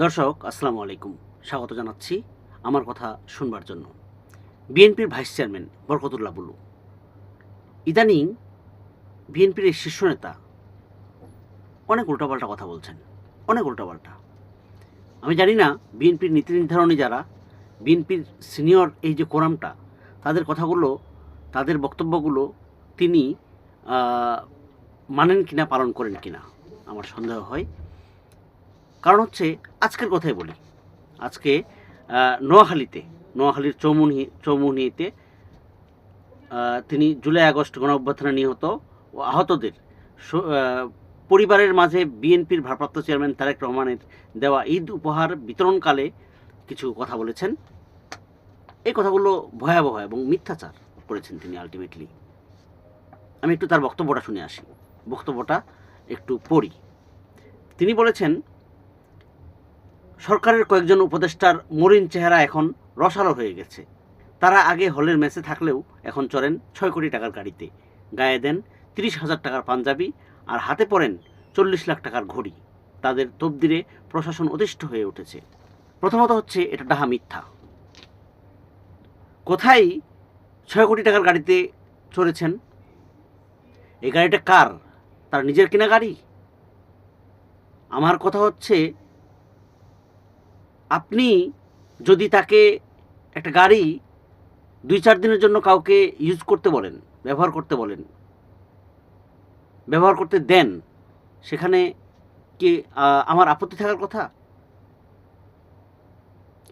দর্শক আসসালামু আলাইকুম, স্বাগত জানাচ্ছি আমার কথা শুনবার জন্য। বিএনপির ভাইস চেয়ারম্যান বরকতুল্লাহ বুলু ইদানিং বিএনপির এই শীর্ষ নেতা অনেক উল্টাপাল্টা কথা বলছেন, অনেক উল্টাপাল্টা। আমি জানি না বিএনপির নীতি নির্ধারণী যারা, বিএনপির সিনিয়র এই যে কোরামটা, তাদের কথাগুলো, তাদের বক্তব্যগুলো তিনি মানেন কিনা, পালন করেন কিনা আমার সন্দেহ হয়। কারণ হচ্ছে, আজকের কথাই বলি। আজকে নোয়াখালীর চৌমুহনীতে তিনি জুলাই আগস্ট গণ অভ্যুত্থানে নিহত ও আহতদের পরিবারের মাঝে বিএনপির ভারপ্রাপ্ত চেয়ারম্যান তারেক রহমানের দেওয়া ঈদ উপহার বিতরণকালে কিছু কথা বলেছেন। এই কথাগুলো ভয়াবহ এবং মিথ্যাচার করেছেন তিনি আলটিমেটলি। আমি একটু তার বক্তব্যটা শুনে আসি, বক্তব্যটা একটু পড়ি। তিনি বলেছেন, সরকারের কয়েকজন উপদেষ্টার মলিন চেহারা এখন রসালো হয়ে গেছে। তারা আগে হলের মেসে থাকলেও এখন চড়েন 6 কোটি টাকার গাড়িতে, গায়ে দেন 30,000 টাকার পাঞ্জাবি, আর হাতে পরেন 40 লাখ টাকার ঘড়ি। তাদের তবদিরে প্রশাসন অতিষ্ঠ হয়ে উঠেছে। প্রথমত হচ্ছে, এটা ডাহা মিথ্যা। কোথায় 6 কোটি টাকার গাড়িতে চড়েছেন? এই গাড়িটা কার? তার নিজের কিনা গাড়ি? আমার কথা হচ্ছে, আপনি যদি তাকে একটা গাড়ি 2-4 দিনের জন্য কাউকে ইউজ করতে বলেন, ব্যবহার করতে দেন, সেখানে কি আমার আপত্তি থাকার কথা?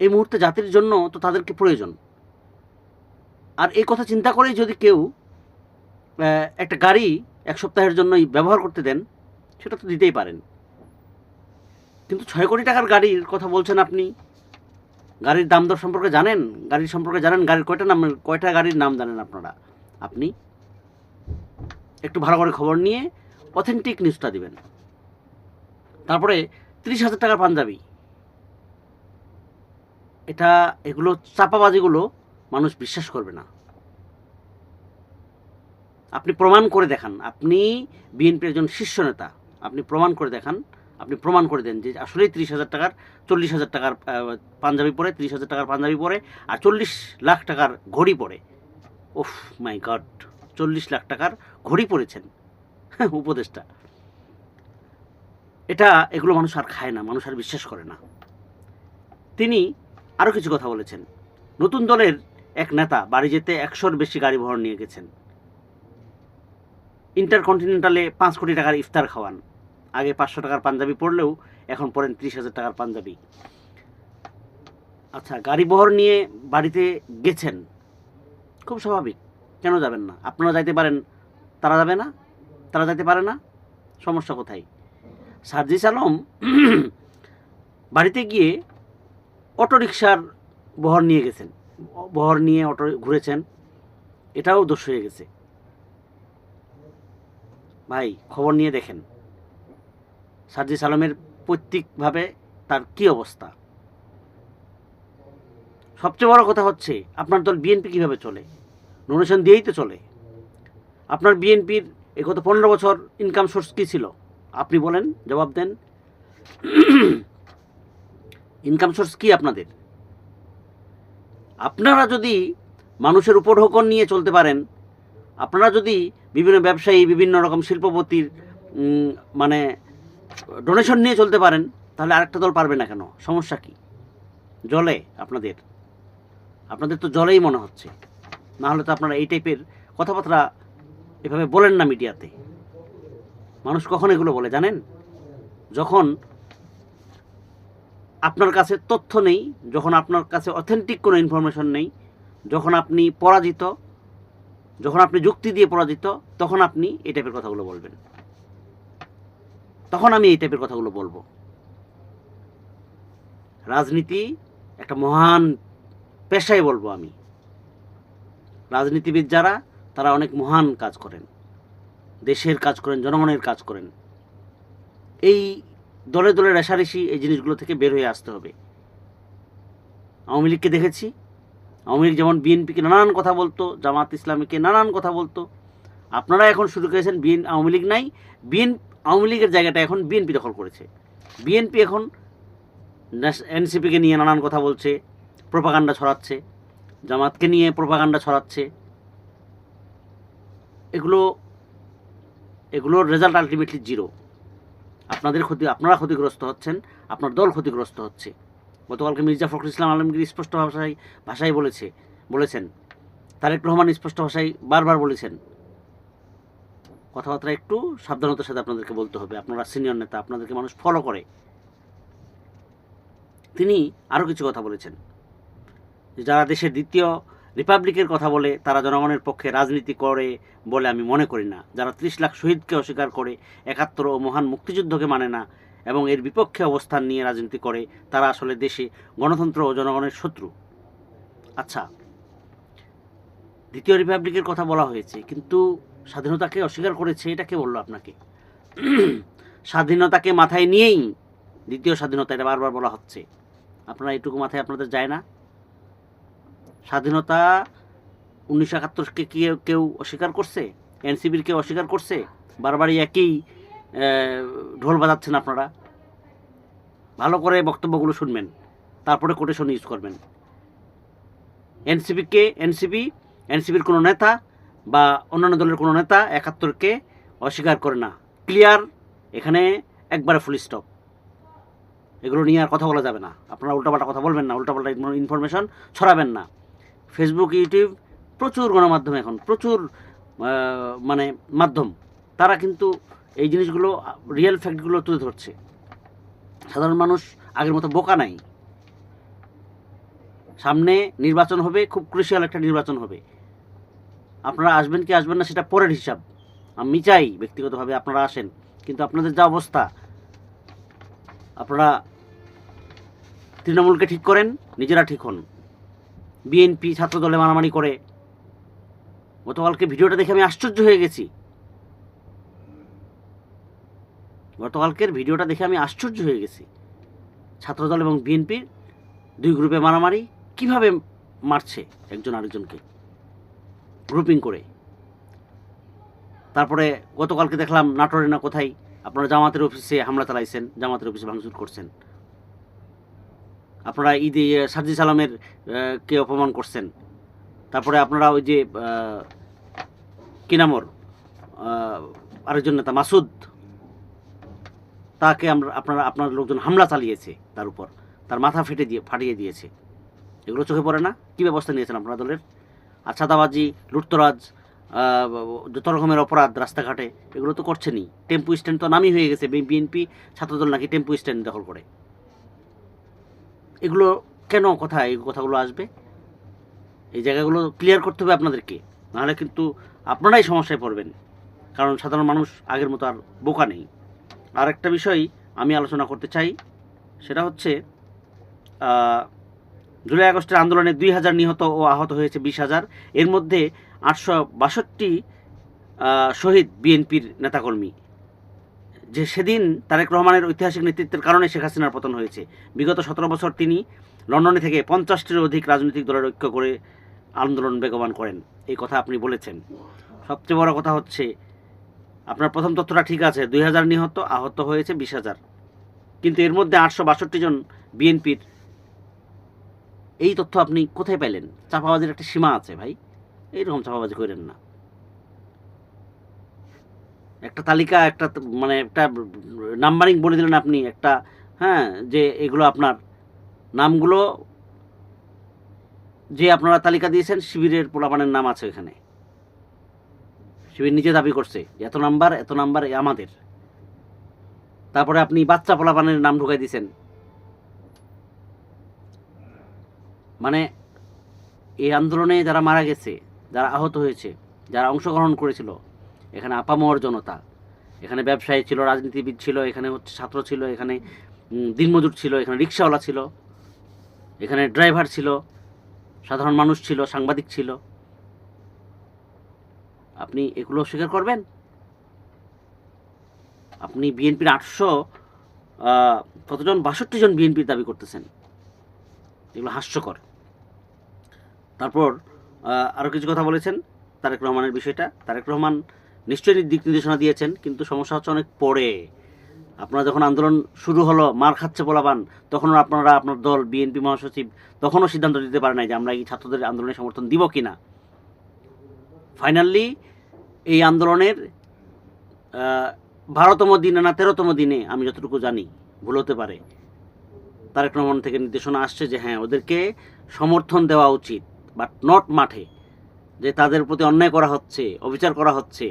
এই মুহূর্তে জাতির জন্য তো তাদেরকে প্রয়োজন। আর এই কথা চিন্তা করেই যদি কেউ একটা গাড়ি 1 সপ্তাহের জন্যই ব্যবহার করতে দেন, সেটা তো দিতেই পারেন। কিন্তু 6 কোটি টাকার গাড়ির কথা বলছেন আপনি। গাড়ির দাম দর সম্পর্কে জানেন? গাড়ির কয়টা গাড়ির নাম জানেন আপনারা? আপনি একটু ভালো করে খবর নিয়ে অথেন্টিক নিউজটা দিবেন। তারপরে 30,000 টাকার পাঞ্জাবি, এগুলো চাপাবাজিগুলো মানুষ বিশ্বাস করবে না। আপনি প্রমাণ করে দেখান। আপনি বিএনপির একজন শীর্ষ নেতা, আপনি প্রমাণ করে দেখান। আপনি প্রমাণ করে দেন যে আসলেই 30,000 টাকার 40,000 টাকার পাঞ্জাবি পরে, 30,000 টাকার পাঞ্জাবি পরে আর 40 লাখ টাকার ঘড়ি পরে। ওফ মাই গড, 40 লাখ টাকার ঘড়ি পরেছেন উপদেষ্টা। এগুলো মানুষ আর খায় না, মানুষ আর বিশ্বাস করে না। তিনি আরও কিছু কথা বলেছেন। নতুন দলের এক নেতা বাড়ি যেতে 100-র বেশি গাড়ি বহর নিয়ে গেছেন। ইন্টারকন্টিনেন্টালে 5 কোটি টাকার ইফতার খাওয়ান। আগে 500 টাকার পাঞ্জাবি পরলেও এখন পরেন 30,000 টাকার পাঞ্জাবি। আচ্ছা, গাড়ি বহর নিয়ে বাড়িতে গেছেন, খুব স্বাভাবিক। কেন যাবেন না? আপনারা যাইতে পারেন, তারা যাবে না? তারা যাইতে পারে না? সমস্যা কোথায়? সার্জিস আলম বাড়িতে গিয়ে অটোরিকশার বহর নিয়ে গেছেন, বহর নিয়ে অটো ঘুরেছেন, এটাও দোষ হয়ে গেছে। ভাই, খবর নিয়ে দেখেন সার্জিস আলমের পৈতৃকভাবে তার কি অবস্থা। সবচেয়ে বড় কথা হচ্ছে, আপনার দল বিএনপি কীভাবে চলে? ডোনেশন দিয়েই তো চলে। আপনার বিএনপির গত 15 বছর ইনকাম সোর্স কী ছিল? আপনি বলেন, জবাব দেন। ইনকাম সোর্স কী আপনাদের? আপনারা যদি মানুষের উপঢৌকন নিয়ে চলতে পারেন, আপনারা যদি বিভিন্ন ব্যবসায়ী, বিভিন্ন রকম শিল্পপতির মানে ডোনেশন নিয়ে চলতে পারেন, তাহলে আরেকটা দল পারবে না কেন? সমস্যা কি? জলে আপনাদের তো জলেই মনে হচ্ছে। না হলে তো আপনারা এই টাইপের কথাবার্তা এভাবে বলেন না মিডিয়াতে। মানুষ কখন এগুলো বলে জানেন? যখন আপনার কাছে তথ্য নেই, যখন আপনার কাছে অথেন্টিক কোনো ইনফরমেশন নেই, যখন আপনি পরাজিত, যখন আপনি যুক্তি দিয়ে পরাজিত, তখন আপনি এই টাইপের কথাগুলো বলবেন। তখন আমি এই টাইপের কথাগুলো বলবো। রাজনীতি একটা মহান পেশায় বলবো আমি। রাজনীতিবিদ যারা, তারা অনেক মহান কাজ করেন, দেশের কাজ করেন, জনগণের কাজ করেন। এই দলে দলে রেশারেশি, এই জিনিসগুলো থেকে বের হয়ে আসতে হবে। আওয়ামী লীগকে দেখেছি, আওয়ামী লীগ যেমন বিএনপিকে নানান কথা বলতো, জামাত ইসলামীকে নানান কথা বলতো। আপনারা এখন শুরু করেছেন আওয়ামী লীগ নাই, আওয়ামী লীগের জায়গাটা এখন বিএনপি দখল করেছে। বিএনপি এখন এনসিপিকে নিয়ে নানান কথা বলছে, প্রোপাগান্ডা ছড়াচ্ছে, জামাতকে নিয়ে প্রোপাগান্ডা ছড়াচ্ছে। এগুলোর রেজাল্ট আলটিমেটলি জিরো। আপনারা ক্ষতিগ্রস্ত হচ্ছেন, আপনার দল ক্ষতিগ্রস্ত হচ্ছে। গতকালকে মির্জা ফখরুল ইসলাম আলমগীর স্পষ্ট ভাষায় বলেছেন, তারেক রহমান স্পষ্ট ভাষায় বারবার বলেছেন। কথাবার্তা একটু সাবধানতার সাথে আপনাদেরকে বলতে হবে। আপনারা সিনিয়র নেতা, আপনাদেরকে মানুষ ফলো করে। তিনি আরও কিছু কথা বলেছেন, যারা দেশের দ্বিতীয় রিপাবলিকের কথা বলে তারা জনগণের পক্ষে রাজনীতি করে বলে আমি মনে করি না। যারা 30 লাখ শহীদকে অস্বীকার করে, 71 ও মহান মুক্তিযুদ্ধকে মানে না এবং এর বিপক্ষে অবস্থান নিয়ে রাজনীতি করে, তারা আসলে দেশে গণতন্ত্র ও জনগণের শত্রু। আচ্ছা, দ্বিতীয় রিপাবলিকের কথা বলা হয়েছে, কিন্তু স্বাধীনতাকে অস্বীকার করেছে, এটা কে বললো আপনাকে? স্বাধীনতাকে মাথায় নিয়েই দ্বিতীয় স্বাধীনতা এটা বারবার বলা হচ্ছে। আপনারা এটুকু মাথায় আপনাদের যায় না? স্বাধীনতা 1971কে কেউ অস্বীকার করছে? এনসিপির কেউ অস্বীকার করছে? বারবারই একই ঢোল বাজাচ্ছেন আপনারা। ভালো করে বক্তব্যগুলো শুনবেন, তারপরে কোটেশন ইউজ করবেন। এনসিপির কোনো নেতা বা অন্যান্য দলের কোনো নেতা 71কে অস্বীকার করে না। ক্লিয়ার, এখানে একবারে ফুল স্টপ। এগুলো নিয়ে আর কথা বলা যাবে না। আপনারা উল্টাপাল্টা কথা বলবেন না, উল্টাপাল্টা ইনফরমেশন ছড়াবেন না। ফেসবুক, ইউটিউব, প্রচুর গণমাধ্যম, এখন প্রচুর মাধ্যম, তারা কিন্তু এই জিনিসগুলো, রিয়েল ফ্যাক্টগুলো তুলে ধরছে। সাধারণ মানুষ আগের মতো বোকা নাই। সামনে নির্বাচন হবে, খুব ক্রুশিয়াল একটা নির্বাচন হবে। আপনারা আসবেন কি আসবেন না সেটা পরের হিসাব। আমি চাই ব্যক্তিগতভাবে আপনারা আসেন, কিন্তু আপনাদের যা অবস্থা, আপনারা তৃণমূলকে ঠিক করেন, নিজেরা ঠিক হন। বিএনপি ছাত্র দলে মারামারি করে। গতকালকে ভিডিওটা দেখে আমি আশ্চর্য হয়ে গেছি। ছাত্রদল এবং বিএনপির দুই গ্রুপে মারামারি, কিভাবে মারছে একজন আরেকজনকে গ্রুপিং করে। তারপরে গতকালকে দেখলাম নাটোরে না কোথায় আপনারা জামাতের অফিসে হামলা চালাইছেন, জামাতের অফিসে ভাঙচুর করছেন। আপনারা ঈদে সার্জিস আলমের কে অপমান করছেন। তারপরে আপনারা ওই যে কি নামর আরেকজন নেতা মাসুদ, তাকে আপনার লোকজন হামলা চালিয়েছে, তার উপর তার মাথা ফাটিয়ে দিয়েছে। এগুলো চোখে পড়ে না? কী ব্যবস্থা নিয়েছেন আপনারা দলের? আর চাঁদাবাজি, লুটতরাজ, যত রকমের অপরাধ রাস্তাঘাটে, এগুলো তো করছেনই। টেম্পু স্ট্যান্ড তো নামই হয়ে গেছে, বিএনপি ছাত্রদল নাকি টেম্পু স্ট্যান্ড দখল করে। এগুলো কেন কোথায় এই কথাগুলো আসবে? এই জায়গাগুলো ক্লিয়ার করতে হবে আপনাদেরকে, নাহলে কিন্তু আপনারাই সমস্যায় পড়বেন। কারণ সাধারণ মানুষ আগের মতো আর বোকা নেই। আর একটা বিষয় আমি আলোচনা করতে চাই, সেটা হচ্ছে জুলাই আগস্টের আন্দোলনে 2000 নিহত ও আহত হয়েছে 20,000। এর মধ্যে 862 শহীদ বিএনপির নেতাকর্মী। যে সেদিন তারেক রহমানের ঐতিহাসিক নেতৃত্বের কারণে শেখ হাসিনার পতন হয়েছে। বিগত 17 বছর তিনি লন্ডনে থেকে 50টিরও অধিক রাজনৈতিক দলের ঐক্য করে আন্দোলন বেগবান করেন। এই কথা আপনি বলেছেন। সবচেয়ে বড় কথা হচ্ছে, আপনার প্রথম তথ্যটা ঠিক আছে, 2000 নিহত, আহত হয়েছে 20,000, কিন্তু এর মধ্যে 862 জন বিএনপির। এই তথ্য আপনি কোথায় পেলেন? চাপাবাজির একটা সীমা আছে ভাই, এইরকম চাপাবাজি করেন না। একটা তালিকা, একটা নাম্বারিং বলে দিলেন আপনি একটা, হ্যাঁ, যে এগুলো আপনার নামগুলো, যে আপনারা তালিকা দিয়েছেন শিবিরের পোলাপানের নাম আছে এখানে। শিবির নিজে দাবি করছে এত নাম্বার আমাদের। তারপরে আপনি বাচ্চা পোলাপানের নাম ঢুকাই দিয়েছেন। মানে এই আন্দোলনে যারা মারা গেছে, যারা আহত হয়েছে, যারা অংশগ্রহণ করেছিল, এখানে আপামর জনতা, এখানে ব্যবসায়ী ছিল, রাজনীতিবিদ ছিল, এখানে ছাত্র ছিল, এখানে দিনমজুর ছিল, এখানে রিক্সাওয়ালা ছিল, এখানে ড্রাইভার ছিল, সাধারণ মানুষ ছিল, সাংবাদিক ছিল। আপনি এগুলো স্বীকার করবেন? আপনি বিএনপির 62 জন বিএনপির দাবি করতেছেন, এগুলো হাস্যকর। তারপর আরও কিছু কথা বলেছেন তারেক রহমানের বিষয়টা। তারেক রহমান নিশ্চয়ই দিক নির্দেশনা দিয়েছেন, কিন্তু সমস্যা হচ্ছে অনেক পরে। আপনারা যখন আন্দোলন শুরু হলো, মার খাচ্ছে পোলাপান, তখনও আপনারা, আপনার দল বিএনপি মহাসচিব তখনও সিদ্ধান্ত নিতে পারে নাই যে আমরা এই ছাত্রদের আন্দোলনের সমর্থন দিব কি না। ফাইনালি এই আন্দোলনের 12তম দিনে না 13তম দিনে, আমি যতটুকু জানি, ভুল হতে পারে, তারেক রহমান থেকে নির্দেশনা আসছে যে হ্যাঁ, ওদেরকে সমর্থন দেওয়া উচিত, বাট নট মাঠে, যে তাদের প্রতি অন্যায় করা হচ্ছে, অবিচার করা হচ্ছে,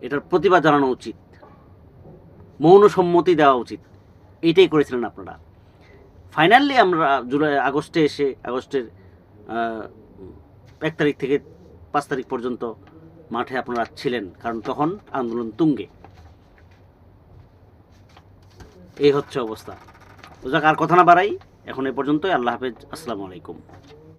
এটার প্রতিবাদ জানানো উচিত, মৌন সম্মতি দেওয়া উচিত। এইটাই করেছিলেন আপনারা। ফাইনালি আমরা আগস্টে এসে, আগস্টের 1 তারিখ থেকে 5 তারিখ পর্যন্ত মাঠে আপনারা ছিলেন, কারণ তখন আন্দোলন তুঙ্গে। এই হচ্ছে অবস্থা। তো যাক, আর কথা না বাড়াই, এখন এ পর্যন্তই। আল্লাহ হাফেজ, আসসালামু আলাইকুম।